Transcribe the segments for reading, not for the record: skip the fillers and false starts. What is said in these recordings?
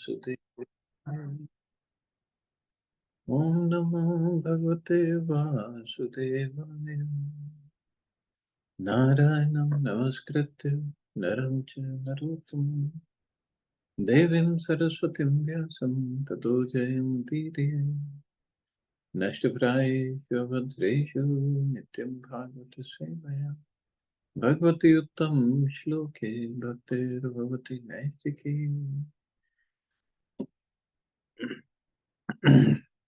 Vasudevaya. Om Namo Bhagavate Vasudevaya. Narayanam Namaskritya Naram cha Narottam Devim Saraswatim Vyasam Tato Jayamudire Nashtapraye Vajreshu Nityam Bhagavata Sevaya Bhagavati Uttam Shloke Bhaktir Bhavati Naistiki.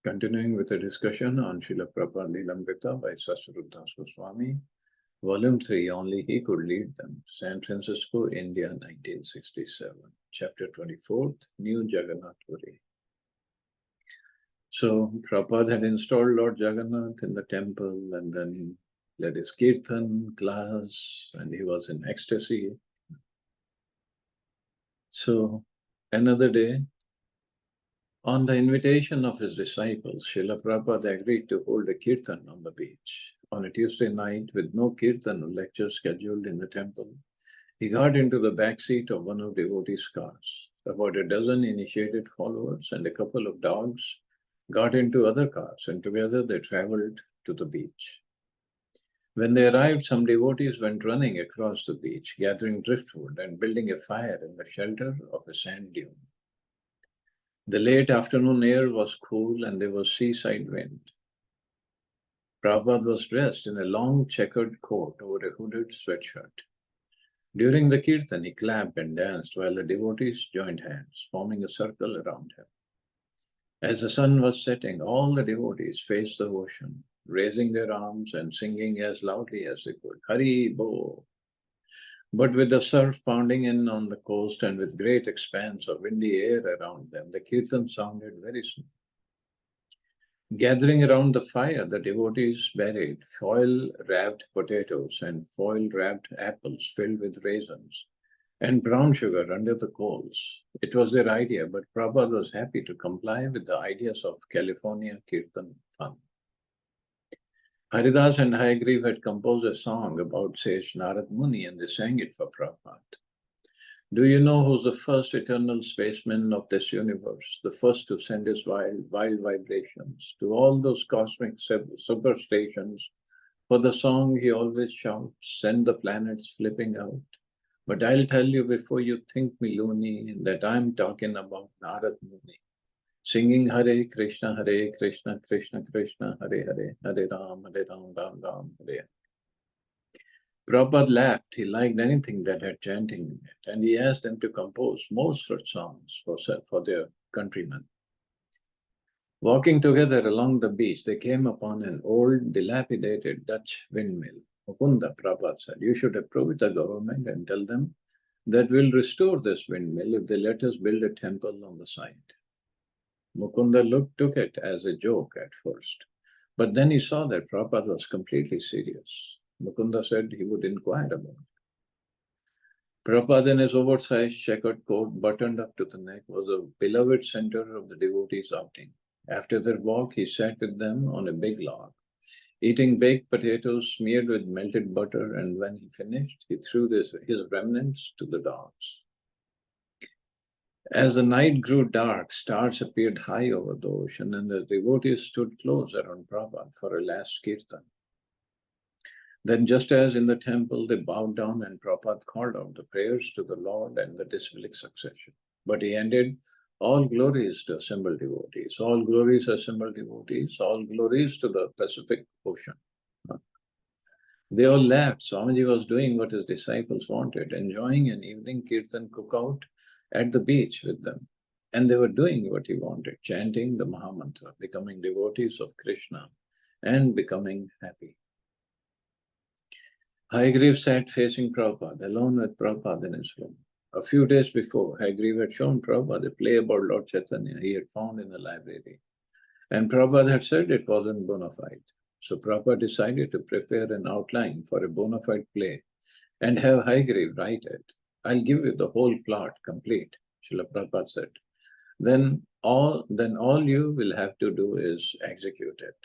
Continuing with the discussion on Srila Prabhupada Lilamrita by Srila Goswami, Volume 3, Only He Could Lead Them, San Francisco, India, 1967, Chapter 24, New Jagannath Puri. So Prabhupada had installed Lord Jagannath in the temple and then led his kirtan class, and he was in ecstasy. So another day, on the invitation of his disciples, Srila Prabhupada agreed to hold a kirtan on the beach. On a Tuesday night, with no kirtan or lecture scheduled in the temple, he got into the back seat of one of devotees' cars. About a dozen initiated followers and a couple of dogs got into other cars, and together they traveled to the beach. When they arrived, some devotees went running across the beach, gathering driftwood and building a fire in the shelter of a sand dune. The late afternoon air was cool and there was seaside wind. Prabhupada was dressed in a long checkered coat over a hooded sweatshirt. During the kirtan, he clapped and danced while the devotees joined hands, forming a circle around him. As the sun was setting, all the devotees faced the ocean, raising their arms and singing as loudly as they could, Hari Bo. But with the surf pounding in on the coast and with great expanse of windy air around them, the kirtan sounded very small. Gathering around the fire, the devotees buried foil-wrapped potatoes and foil-wrapped apples filled with raisins and brown sugar under the coals. It was their idea, but Prabhupada was happy to comply with the ideas of California Kirtan Fund. Haridas and Hayagriva had composed a song about sage Narad Muni, and they sang it for Prabhupada. Do you know who's the first eternal spaceman of this universe, the first to send his wild vibrations to all those cosmic superstations? For the song he always shouts, send the planets flipping out. But I'll tell you before you think me loony that I'm talking about Narad Muni, singing Hare Krishna, Krishna Krishna, Hare Hare, Hare Ram, Ram Ram, Hare. Prabhupada laughed. He liked anything that had chanting in it, and he asked them to compose more such songs for their countrymen. Walking together along the beach, they came upon an old, dilapidated Dutch windmill. Mukunda, Prabhupada said, you should approach the government and tell them that we'll restore this windmill if they let us build a temple on the site. Mukunda took it as a joke at first, but then he saw that Prabhupada was completely serious. Mukunda said he would inquire about it. Prabhupada, in his oversized checkered coat, buttoned up to the neck, was a beloved center of the devotees' outing. After their walk, he sat with them on a big log, eating baked potatoes smeared with melted butter, and when he finished, he threw his remnants to the dogs. As the night grew dark, stars appeared high over the ocean, and the devotees stood close around Prabhupada for a last kirtan. Then, just as in the temple, they bowed down and Prabhupada called out the prayers to the Lord and the disciplic succession. But he ended, all glories to assembled devotees, all glories assembled devotees, all glories to the Pacific Ocean. They all laughed. Swamiji was doing what his disciples wanted, enjoying an evening kirtan cookout at the beach with them. And they were doing what he wanted, chanting the Mahamantra, becoming devotees of Krishna and becoming happy. Hayagriva sat facing Prabhupada, alone with Prabhupada in his room. A few days before, Hayagriva had shown Prabhupada a play about Lord Chaitanya he had found in the library. And Prabhupada had said it wasn't bona fide. So Prabhupada decided to prepare an outline for a bona fide play and have Hayagriva write it. I'll give you the whole plot complete, Srila Prabhupada said. Then all you will have to do is execute it.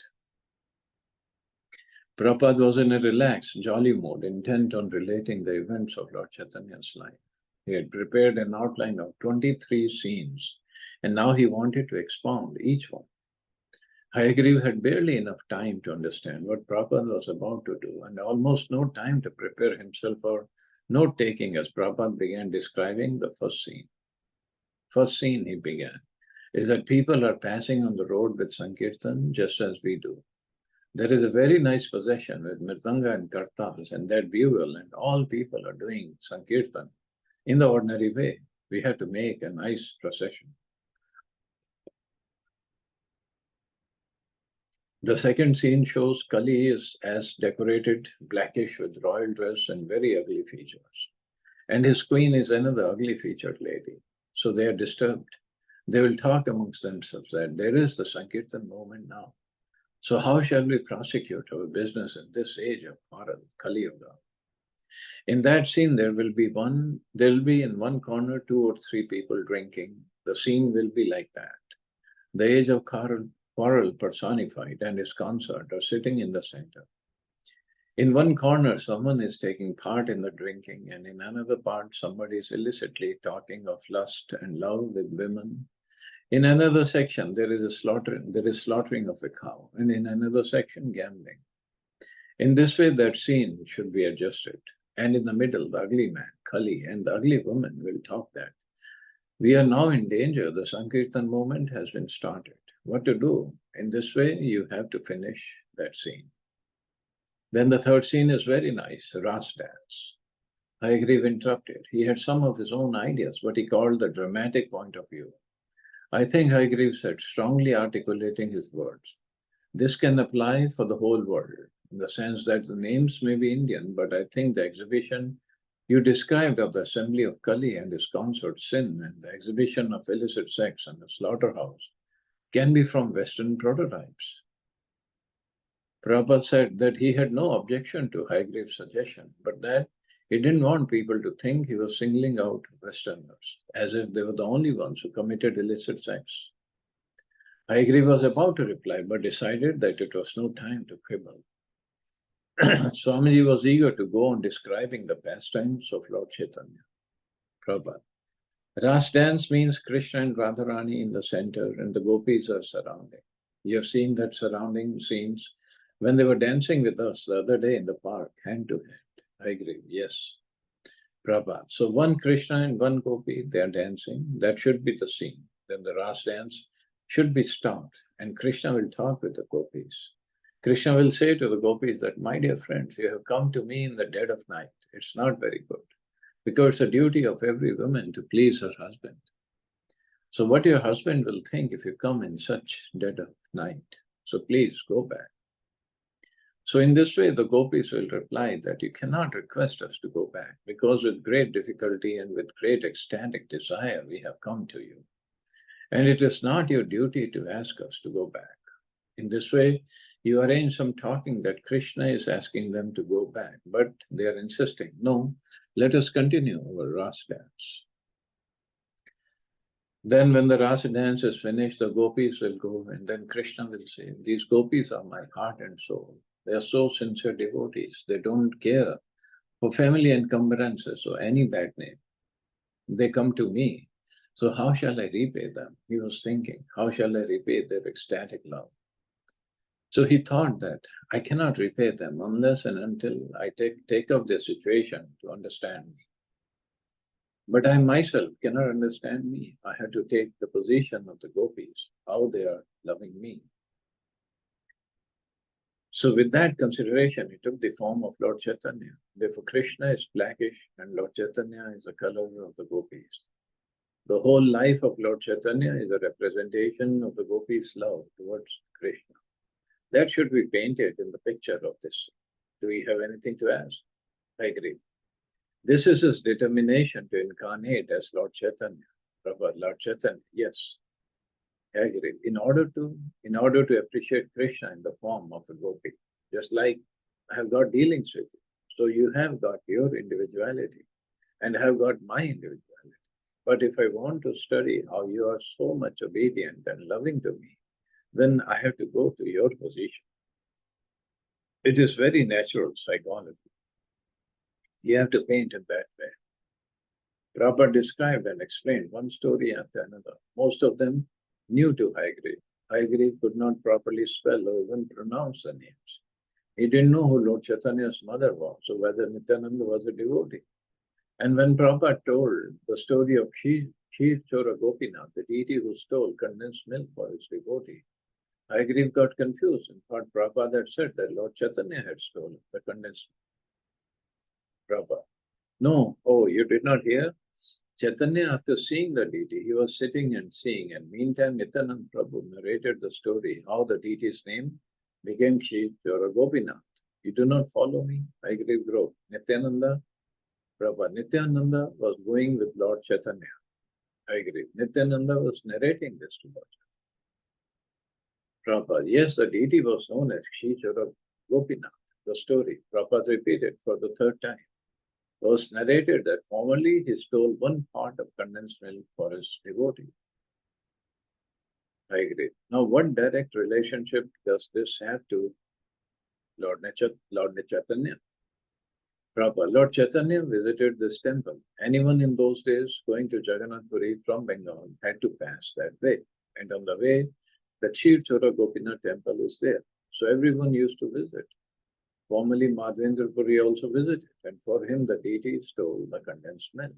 Prabhupada was in a relaxed, jolly mood, intent on relating the events of Lord Chaitanya's life. He had prepared an outline of 23 scenes and now he wanted to expound each one. Hayagriva had barely enough time to understand what Prabhupada was about to do, and almost no time to prepare himself for note-taking as Prabhupada began describing the first scene. First scene he began is that people are passing on the road with Sankirtan just as we do. There is a very nice procession with Mridanga and Kartals and that bugle, and all people are doing Sankirtan in the ordinary way. We have to make a nice procession. The second scene shows Kali is as decorated, blackish with royal dress and very ugly features. And his queen is another ugly featured lady. So they are disturbed. They will talk amongst themselves that there is the Sankirtan movement now. So how shall we prosecute our business in this age of Kali Yuga? In that scene, there will be in one corner 2 or 3 people drinking. The scene will be like that. The age of quarrel personified and his consort are sitting in the center. In one corner, someone is taking part in the drinking, and in another part, somebody is illicitly talking of lust and love with women. In another section, there is slaughtering of a cow, and in another section, gambling. In this way, that scene should be adjusted. And in the middle, the ugly man, Kali, and the ugly woman will talk that we are now in danger. The Sankirtan movement has been started. What to do? In this way, you have to finish that scene. Then the third scene is very nice, Ras dance. Hayagriva interrupted. He had some of his own ideas, what he called the dramatic point of view. I think Hayagriva said, strongly articulating his words. This can apply for the whole world, in the sense that the names may be Indian, but I think the exhibition you described of the assembly of Kali and his consort Sin and the exhibition of illicit sex and the slaughterhouse can be from Western prototypes. Prabhupada said that he had no objection to Hayagriva's suggestion, but that he didn't want people to think he was singling out Westerners, as if they were the only ones who committed illicit sex. Hayagriva was about to reply, but decided that it was no time to quibble. Swamiji was eager to go on describing the pastimes of Lord Chaitanya. Prabhupada. Ras dance means Krishna and Radharani in the center and the gopis are surrounding. You have seen that surrounding scenes when they were dancing with us the other day in the park, hand to hand. I agree, yes. Prabhupada. So one Krishna and one gopi, they are dancing. That should be the scene. Then the Ras dance should be stopped and Krishna will talk with the gopis. Krishna will say to the gopis that, my dear friends, you have come to me in the dead of night. It's not very good, because it's the duty of every woman to please her husband. So what your husband will think if you come in such dead of night? So please go back. So in this way, the gopis will reply that you cannot request us to go back, because with great difficulty and with great ecstatic desire, we have come to you. And it is not your duty to ask us to go back. In this way, you arrange some talking that Krishna is asking them to go back, but they are insisting, no, let us continue our Ras dance. Then when the Rasa dance is finished, the gopis will go and then Krishna will say, these gopis are my heart and soul. They are so sincere devotees. They don't care for family encumbrances or any bad name. They come to me. So how shall I repay them? He was thinking, how shall I repay their ecstatic love? So he thought that I cannot repay them unless and until I take up their situation to understand me. But I myself cannot understand me. I had to take the position of the gopis, how they are loving me. So with that consideration, he took the form of Lord Chaitanya. Therefore, Krishna is blackish and Lord Chaitanya is the color of the gopis. The whole life of Lord Chaitanya is a representation of the gopis' love towards Krishna. That should be painted in the picture of this. Do we have anything to ask? I agree. This is his determination to incarnate as Lord Chaitanya. Prabhupada, Lord Chaitanya, yes, I agree. In order to appreciate Krishna in the form of a gopi, just like I have got dealings with you, so you have got your individuality and I have got my individuality. But if I want to study how you are so much obedient and loving to me, then I have to go to your position. It is very natural psychology. You have to paint it that way. Prabhupada described and explained one story after another, most of them new to Haigreve. Haigreve could not properly spell or even pronounce the names. He didn't know who Lord Chaitanya's mother was, or whether Nityananda was a devotee. And when Prabhupada told the story of Kshir Chora Gopinath, the deity who stole condensed milk for his devotee, Haigreve got confused and thought Prabhupada had said that Lord Chaitanya had stolen the condensed milk. Prabhupada, no, oh, you did not hear? Chaitanya, after seeing the deity, he was sitting and seeing, and meantime Nityananda Prabhu narrated the story, how the deity's name became Kshir Chora Gopinath. You do not follow me? Haigreve Grove. Nityananda, Prabhupada. Nityananda was going with Lord Chaitanya. Haigreve. Nityananda was narrating this to Lord Chaitanya. Prabhupada. Yes, the deity was known as Kshir Chora Gopinath. The story, Prabhupada repeated for the third time, was narrated that formerly he stole one part of condensed milk for his devotee. I agree. Now, what direct relationship does this have to Lord Chaitanya? Prabhupada, Lord Chaitanya visited this temple. Anyone in those days going to Jagannath Puri from Bengal had to pass that way. And on the way, the Kshir Chora Gopinath temple is there. So everyone used to visit. Formerly, Madhavendra Puri also visited, and for him the deity stole the condensed milk.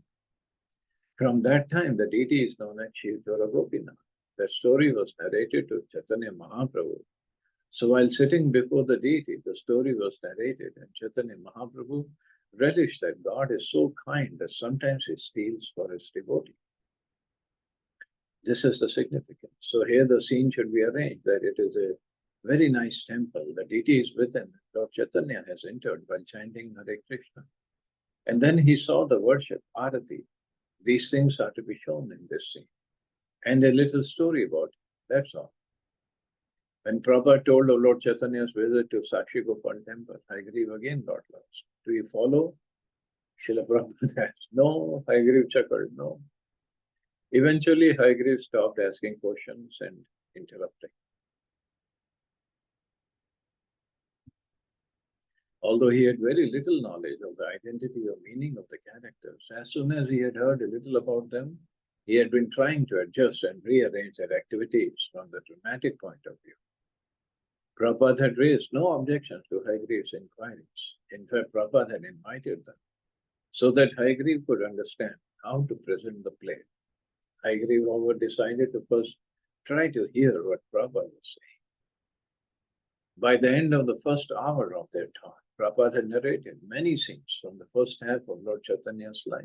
From that time, the deity is known as Kshir Chora Gopinath. That story was narrated to Chaitanya Mahaprabhu. So while sitting before the deity, the story was narrated, and Chaitanya Mahaprabhu relished that God is so kind that sometimes he steals for his devotee. This is the significance. So here the scene should be arranged that it is a very nice temple. The deity is within. Lord Chaitanya has entered while chanting Hare Krishna. And then he saw the worship, Arati. These things are to be shown in this scene. And a little story about it. That's all. When Prabhupada told of Lord Chaitanya's visit to Sakshi Gopal temple, Haigreve again got lost. Do you follow? Srila Prabhupada says, no. Haigreve chuckled, no. Eventually, Haigreve stopped asking questions and interrupting. Although he had very little knowledge of the identity or meaning of the characters, as soon as he had heard a little about them, he had been trying to adjust and rearrange their activities from the dramatic point of view. Prabhupada had raised no objections to Haigreve's inquiries. In fact, Prabhupada had invited them so that Haigreve could understand how to present the play. Haigreve, however, decided to first try to hear what Prabhupada was saying. By the end of the first hour of their talk, Prabhupada had narrated many scenes from the first half of Lord Chaitanya's life.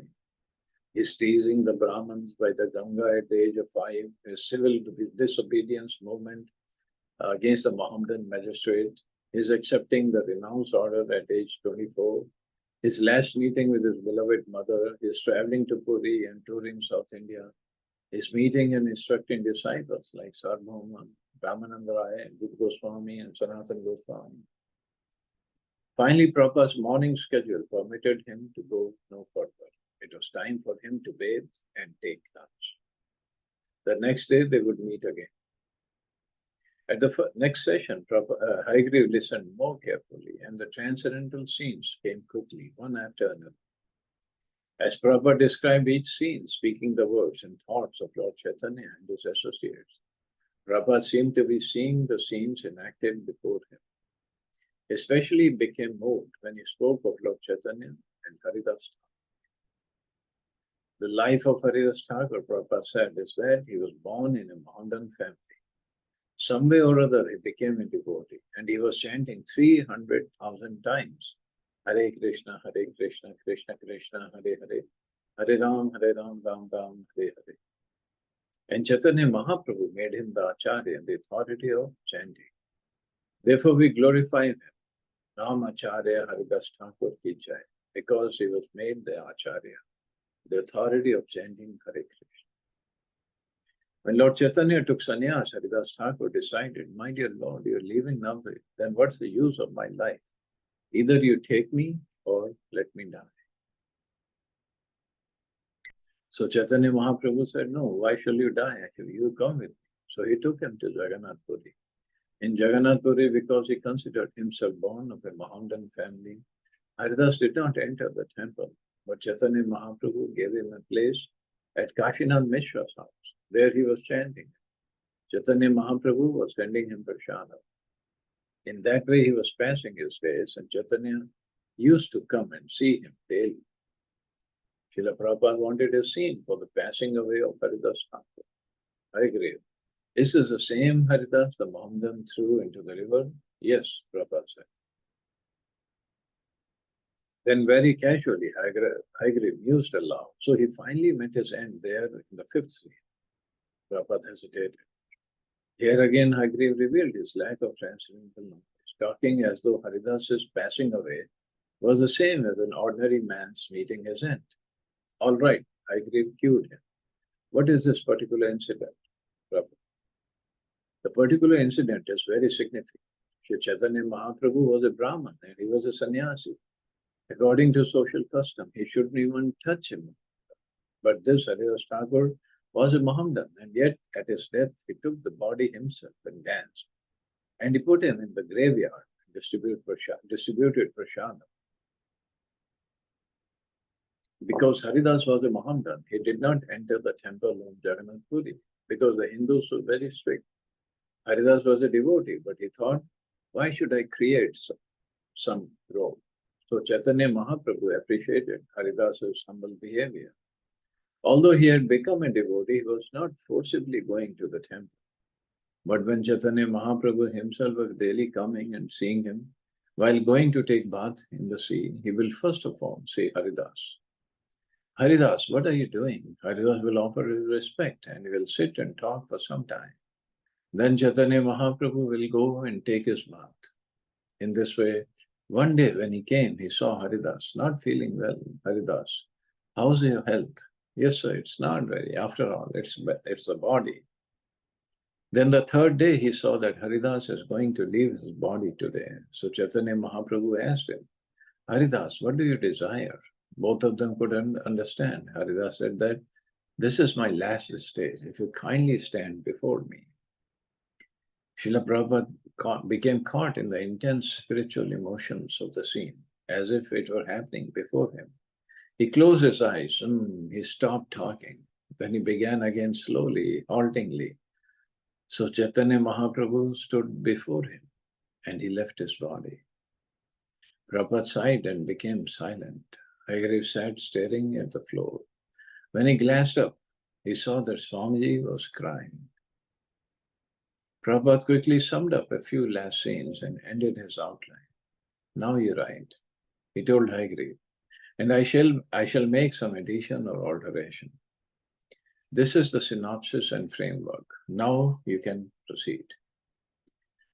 His teasing the Brahmins by the Ganga at the age of 5, his civil disobedience movement against the Mohammedan magistrate, his accepting the renounce order at age 24, his last meeting with his beloved mother, his traveling to Puri and touring South India, his meeting and instructing disciples like Sarvabhauma, Ramananda Rai, Guru Goswami, and Sanatana Goswami. Finally, Prabhupada's morning schedule permitted him to go no further. It was time for him to bathe and take lunch. The next day, they would meet again. At the next session, Haigreve listened more carefully, and the transcendental scenes came quickly, one after another. As Prabhupada described each scene, speaking the words and thoughts of Lord Chaitanya and his associates, Prabhupada seemed to be seeing the scenes enacted before him. Especially became moved when he spoke of Lord Chaitanya and Haridas Thakur. The life of Haridas Thakur, Prabhupada said, is that he was born in a Mohammedan family. Some way or other, he became a devotee, and he was chanting 300,000 times, Hare Krishna, Krishna Krishna, Hare Hare, Hare Ram, Ram Ram, Hare Hare. And Chaitanya Mahaprabhu made him the Acharya and the authority of chanting. Therefore, we glorify him, Nam Acharya Haridas Thakur ki jai, because he was made the Acharya, the authority of chanting Hare Krishna. When Lord Chaitanya took sannyas, Haridas Thakur decided, my dear Lord, you are leaving Navadvip, then what's the use of my life? Either you take me or let me die. So Chaitanya Mahaprabhu said, no, why shall you die? Actually, you come with me. So he took him to Jagannath Puri. In Jagannath Puri, because he considered himself born of a Mohammedan family, Haridas did not enter the temple. But Chaitanya Mahaprabhu gave him a place at Kashinath Mishra's house. There he was chanting. Chaitanya Mahaprabhu was sending him prasada. In that way, he was passing his days, and Chaitanya used to come and see him daily. Srila Prabhupada wanted a scene for the passing away of Haridas Thakur. I agree. Is this the same Haridas the Mohammedan threw into the river? Yes, Prabhupada said. Then very casually, Hagrid mused aloud. So he finally met his end there in the fifth scene. Prabhupada hesitated. Here again, Hagrid revealed his lack of transcendental knowledge, talking as though Haridas's passing away was the same as an ordinary man's meeting his end. All right, Hagrid cued him. What is this particular incident, Prabhupada? The particular incident is very significant. Sri Chaitanya Mahaprabhu was a Brahmin and he was a sannyasi. According to social custom, he shouldn't even touch him. But this Haridas Thakur was a Mohammedan, and yet at his death he took the body himself and danced. And he put him in the graveyard and distributed prasada. Because Haridas was a Mohammedan, he did not enter the temple of Jagannath Puri because the Hindus were very strict. Haridas was a devotee, but he thought, why should I create some role? So Chaitanya Mahaprabhu appreciated Haridas's humble behavior. Although he had become a devotee, he was not forcibly going to the temple. But when Chaitanya Mahaprabhu himself was daily coming and seeing him, while going to take bath in the sea, he will first of all say Haridas. Haridas, what are you doing? Haridas will offer his respect and he will sit and talk for some time. Then Chaitanya Mahaprabhu will go and take his bath. In this way, one day when he came, he saw Haridas not feeling well. Haridas, how's your health? Yes, sir, it's not very. After all, it's the body. Then the third day, he saw that Haridas is going to leave his body today. So Chaitanya Mahaprabhu asked him, Haridas, what do you desire? Both of them couldn't understand. Haridas said that, this is my last stage. If you kindly stand before me. Srila Prabhupada became caught in the intense spiritual emotions of the scene, as if it were happening before him. He closed his eyes and he stopped talking. Then he began again slowly, haltingly. So Chaitanya Mahaprabhu stood before him and he left his body. Prabhupada sighed and became silent. Hagrid sat staring at the floor. When he glanced up, he saw that Swamiji was crying. Prabhupada quickly summed up a few last scenes and ended his outline. Now you write, he told Hagrid, and I shall make some addition or alteration. This is the synopsis and framework. Now you can proceed.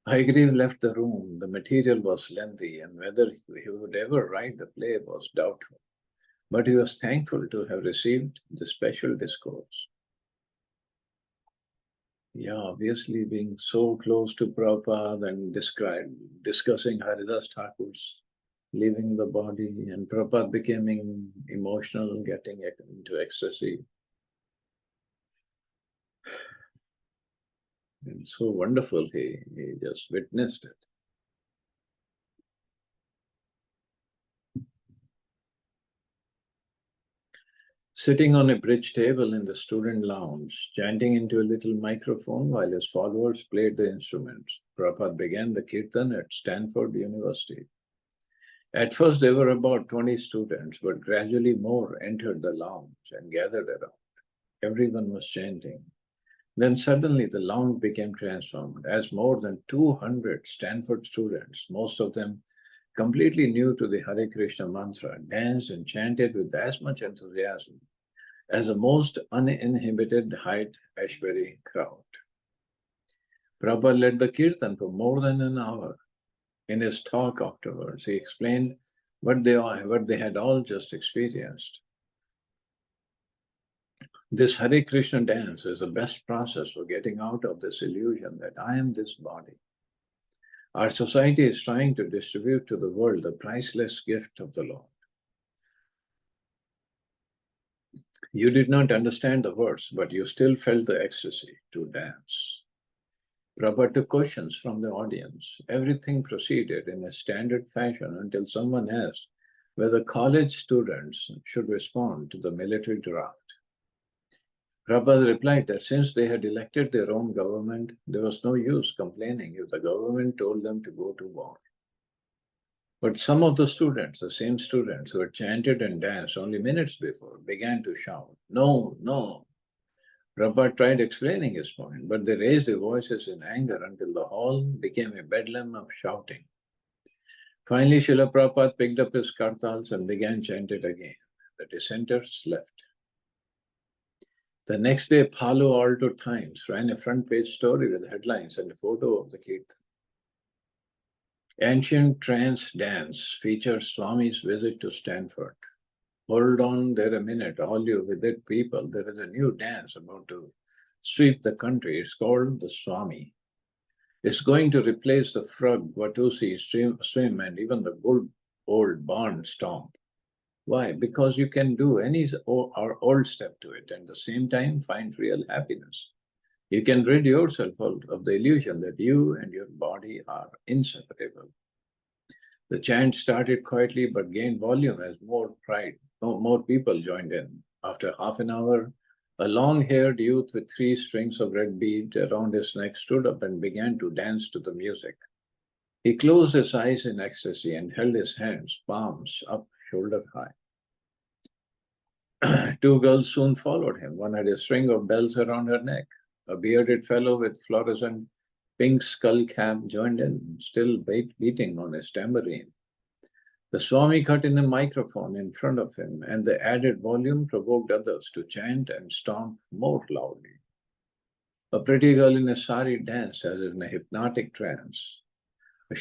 Hagrid left the room. The material was lengthy, and whether he would ever write the play was doubtful. But he was thankful to have received the special discourse. Yeah, obviously being so close to Prabhupada and discussing Haridas Thakur's leaving the body, and Prabhupada becoming emotional, getting into ecstasy. And so wonderful, he just witnessed it. Sitting on a bridge table in the student lounge, chanting into a little microphone while his followers played the instruments, Prabhupada began the kirtan at Stanford University. At first, there were about 20 students, but gradually more entered the lounge and gathered around. Everyone was chanting. Then suddenly the lounge became transformed as more than 200 Stanford students, most of them completely new to the Hare Krishna mantra, danced and chanted with as much enthusiasm as a most uninhibited Haight-Ashbury crowd. Prabhupada led the kirtan for more than an hour. In his talk afterwards, he explained what they had all just experienced. This Hare Krishna dance is the best process for getting out of this illusion that I am this body. Our society is trying to distribute to the world the priceless gift of the Lord. You did not understand the words, but you still felt the ecstasy to dance. Prabhupada took questions from the audience. Everything proceeded in a standard fashion until someone asked, whether college students should respond to the military draft. Prabhupada replied that since they had elected their own government, there was no use complaining if the government told them to go to war. But some of the students, the same students who had chanted and danced only minutes before, began to shout, "No, no." Prabhupada tried explaining his point, but they raised their voices in anger until the hall became a bedlam of shouting. Finally, Srila Prabhupada picked up his kartals and began chanting again. The dissenters left. The next day, Palo Alto Times ran a front-page story with headlines and a photo of the Kirtan. Ancient trance dance features Swami's visit to Stanford. Hold on there a minute, all you Vidit people. There is a new dance about to sweep the country. It's called the Swami. It's going to replace the frog, Watusi, swim, and even the good old barn stomp. Why? Because you can do any or old step to it and at the same time find real happiness. You can rid yourself of the illusion that you and your body are inseparable. The chant started quietly but gained volume as more people joined in. After half an hour, a long-haired youth with 3 strings of red bead around his neck stood up and began to dance to the music. He closed his eyes in ecstasy and held his hands, palms up, shoulder high. 2 girls soon followed him. One had a string of bells around her neck. A bearded fellow with fluorescent pink skull cap joined in, still beating on his tambourine. The Swami cut in a microphone in front of him, and the added volume provoked others to chant and stomp more loudly. A pretty girl in a sari danced as in a hypnotic trance. A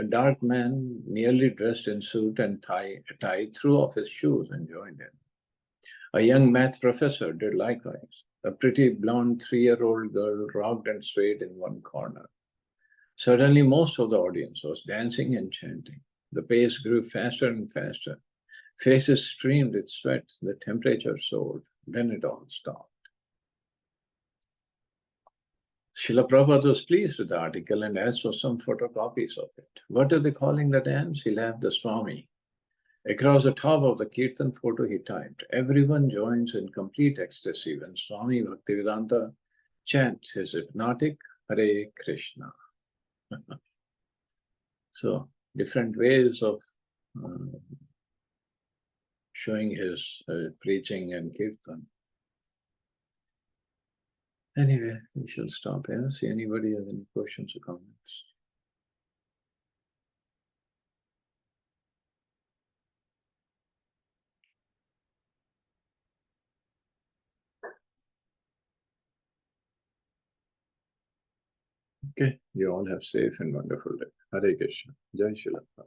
dark man, nearly dressed in suit and tie, threw off his shoes and joined in. A young math professor did likewise. A pretty blonde 3-year-old girl rocked and swayed in one corner. Suddenly, most of the audience was dancing and chanting. The pace grew faster and faster. Faces streamed with sweat. The temperature soared. Then it all stopped. Srila Prabhupada was pleased with the article and asked for some photocopies of it. What are they calling the dance? He laughed. The Swami. Across the top of the Kirtan photo, he typed, "Everyone joins in complete ecstasy when Swami Bhaktivedanta chants his hypnotic Hare Krishna." So, different ways of uh, showing his preaching and Kirtan. Anyway, we shall stop here. See anybody has any questions or comments? Okay, you all have safe and wonderful day. Hare Krishna. Jai Srila.